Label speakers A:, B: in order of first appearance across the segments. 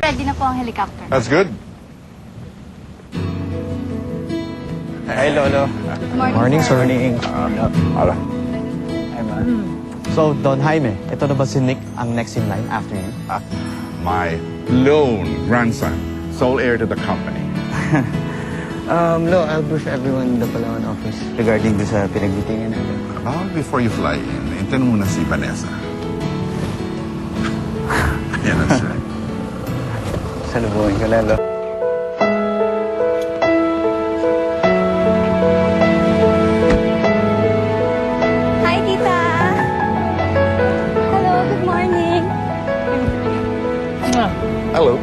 A: Ready na po ang helicopter.
B: That's good.
C: Hi, Lolo.
A: Morning, sir.
C: Morning.
B: Ala.
C: Hi, Ma. So, Don Jaime, ito na ba si Nick ang next in line after you?
B: My lone grandson, sole heir to the company.
C: Lo, I'll brief everyone in the Palawan office regarding do sa pinagbitingan natin.
B: Before you fly in, intan muna si Vanessa. Ayan na siya.
C: Salubungin ko na, Lo.
A: Hi, Tita. Hello, good morning.
B: Hello.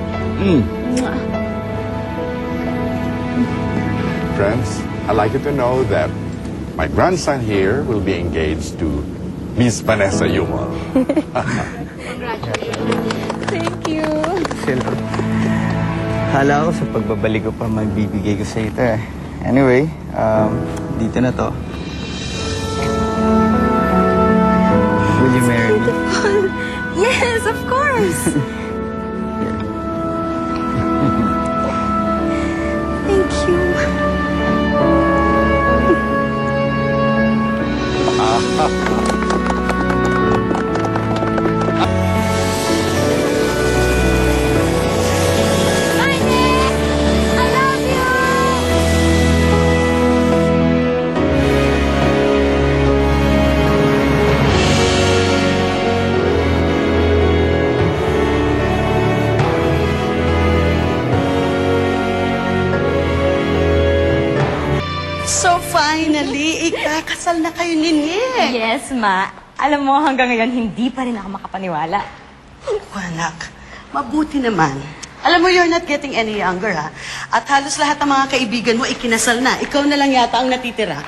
B: Friends, I'd like you to know that my grandson here will be engaged to Miss Vanessa Yumol.
A: Thank you.
C: Sila. Hala ko sa pagbabalik ko pa magbibigay ko sa ito eh. Anyway, dito na to. Will you marry me?
A: Yes, of course. Thank you. Bye, Nick. I love you.
D: So finally, ikakasal na kayo ni Nick.
E: Yes, Ma. Alam mo, hanggang ngayon, hindi pa rin ako makapaniwala.
D: Oh, anak, mabuti naman. Alam mo, you're not getting any younger, ha? At halos lahat ng mga kaibigan mo ikinasal na. Ikaw na lang yata ang natitira.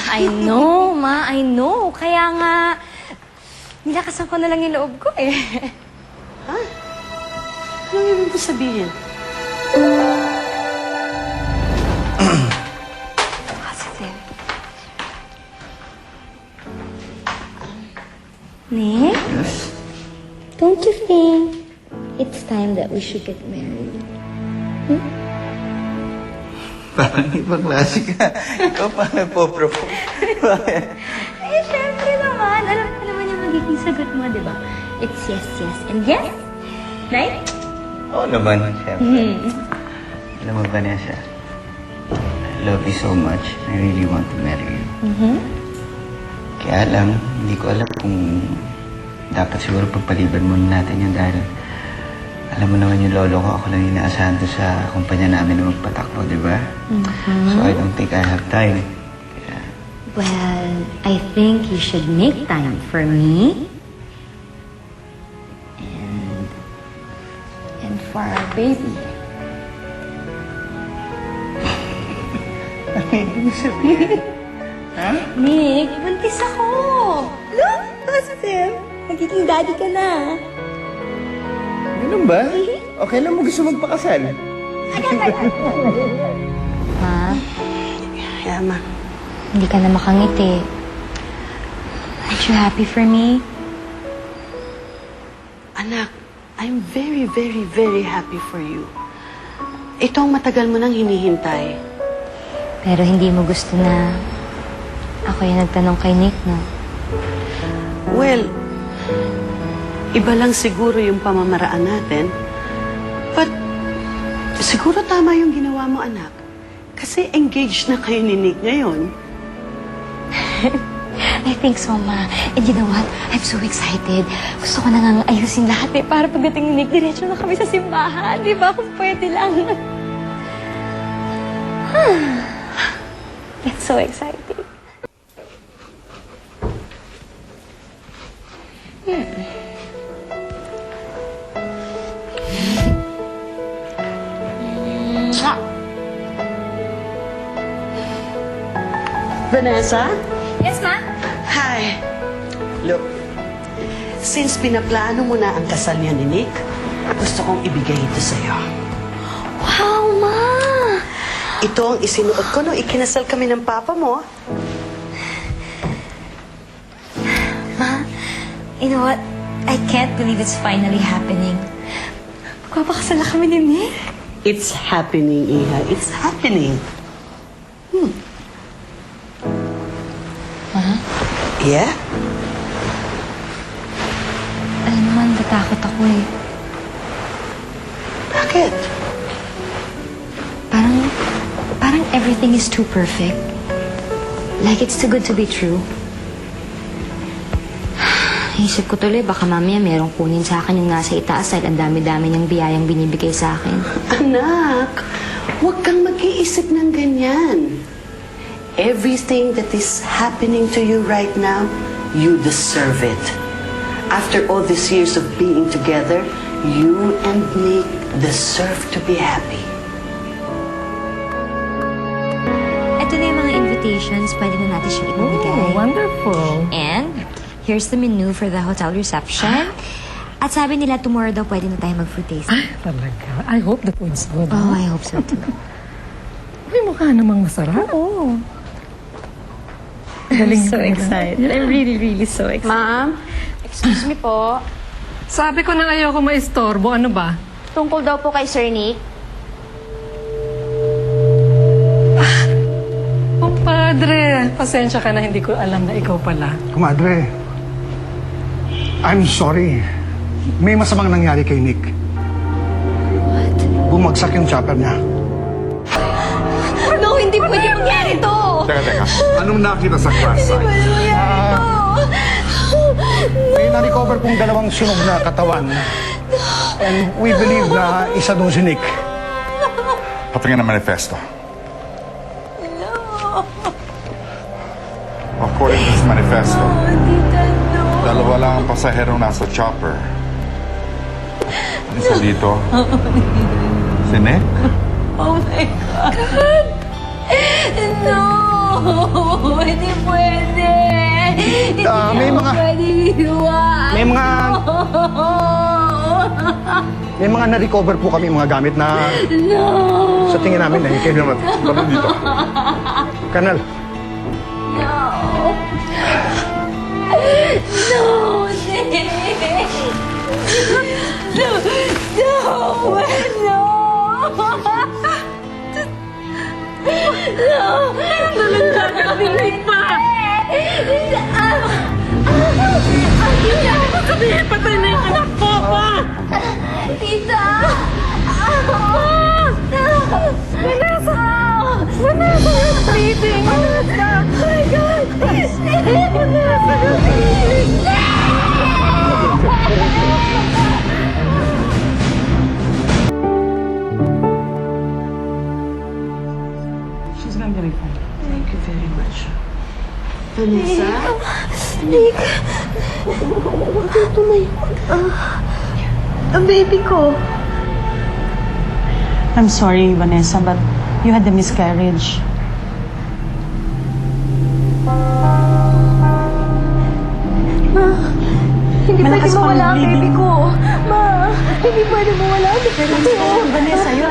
E: I know, Ma. I know. Kaya nga, nilakasan ko na lang yung loob ko eh.
D: Ha? Anong ibig mo sabihin?
E: Positive. Nick?
C: Yes?
E: Don't you think it's time that we should get married?
C: Parang ibang klase ka. Ikaw pa nagpo-propose.
E: Eh, syempre naman. Alam ko naman yung magiging sagot mo, di ba? It's yes, yes, and yes. Right?
C: Oo naman, syempre. Alam mo, Vanessa, I love you so much. I really want to marry you. Kaya lang, hindi ko alam kung dapat siguro pagpaliban muna natin yun dahil alam mo naman yung lolo ko, ako lang yung inaasahan doon sa kumpanya namin na magpatakbo, di ba? So I don't think I have time. Kaya,
E: Well, I think you should make time for me. And for our baby.
C: ano yung sabihin?
E: Nick, buntis ako. Look, positive. Nagiging daddy ka na.
C: Ganun ba? Okay lang mo gusto magpakasal?
E: Ma,
D: Kaya, ma.
E: hindi ka na makangiti. Aren't you happy for me?
D: Anak, I'm very, very, very happy for you. Ito ang matagal mo nang hinihintay.
E: Pero hindi mo gusto na ako yung nagtanong kay Nick, no?
D: Well, iba lang siguro yung pamamaraan natin. But, siguro tama yung ginawa mo, anak. Kasi engaged na kayo ni Nick ngayon.
E: I think so, Ma. And you know what? I'm so excited. Gusto ko na nga ayusin lahat eh. Para pagdating ni Nick, diretso na kami sa simbahan. Di ba? Kung pwede lang. It's so exciting.
D: Vanessa?
E: Yes, Ma?
D: Hi. Look, since pinaplano mo na ang kasal niya ni Nick, gusto kong ibigay ito sa'yo.
E: Wow, Ma!
D: Ito ang isinuot ko nung ikinasal kami ng papa mo.
E: Ma, you know what? I can't believe it's finally happening. magpapakasal na kami ni Nick.
D: It's happening, Iha. It's happening.
E: Ma?
D: Yeah?
E: Alam mo, natatakot ako eh.
D: Bakit?
E: Parang everything is too perfect. Like it's too good to be true. Isip ko tuloy, baka mamaya merong kunin sa akin yung nasa itaas dahil ang dami-dami ng biyayang binibigay sa akin.
D: Anak, huwag kang mag-iisip ng ganyan. Everything that is happening to you right now, you deserve it. After all these years of being together, you and Nick deserve to be happy.
E: Ito na yung mga invitations, pwede na natin siya ibigay.
F: Wonderful.
E: And here's the menu for the hotel reception. At sabi nila tomorrow daw pwede na tayo mag-fruit tasting.
F: Ay, talaga. I hope the food's good.
E: Oh, I hope so too.
F: May mukha namang masarap. Oo.
E: I'm so excited. I'm really, really so excited.
A: Ma'am, excuse me po.
F: Sabi ko na ayoko maistorbo. Ano ba?
A: Tungkol daw po kay Sir Nick.
F: Compadre, pasensya ka na hindi ko alam na ikaw pala.
G: Kumadre, I'm sorry. May masamang nangyari kay Nick.
E: What?
G: Bumagsak yung chopper niya.
E: No, hindi pwede mangyari to!
B: Teka. Anong nakita sa crash site?
G: May na-recover pong dalawang sunog na katawan. And we believe na isa doon si Nick.
B: Patingin ang manifesto. According to this manifesto, dalawa lang ang pasahero nasa chopper. Isa dito. Si Nick?
A: Oh my God! No! Hindi pwede! Hindi
G: may mga-
A: pwede iwan!
G: May mga na-recover po kami mga gamit na sa tingin namin na kay naman.
B: Tara dito.
G: Kanal,
A: No, Nick!
F: Nalilig pa! Sabihin, patay na yung anak ko pa!
A: Tita!
F: Vanessa! Vanessa, you're bleeding! Vanessa!
A: Oh my God!
F: Vanessa, you're bleeding! She's gonna be fine.
D: Thank you very much. Vanessa?
A: Nick! Huwag kayo tumayo. Ang baby ko.
H: I'm sorry, Vanessa, but you had a miscarriage.
A: Hindi pwede
H: Malakas pa
A: mawala ang
H: ang
A: baby
H: bleeding.
A: ko. Ma, hindi pwede mawala ang baby ko.
H: Vanessa, you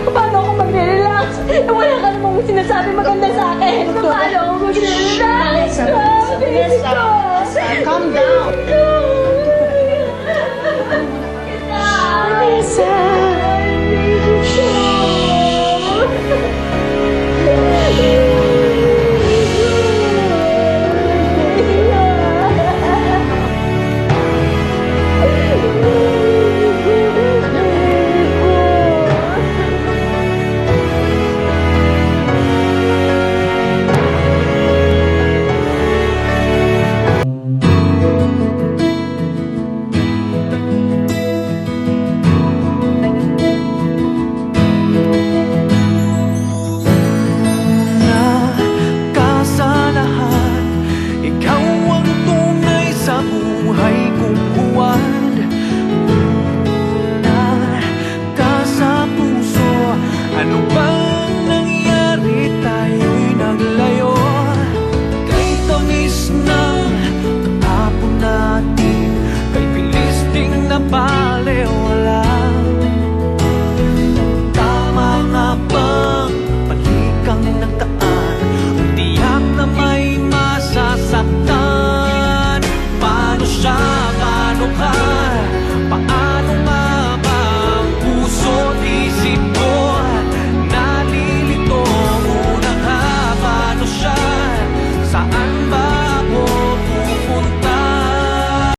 A: Paano ako mag-relax? Wala ka namang sinasabi maganda sa akin. Paano ako mag-relax? Baby ko!
D: Calm down.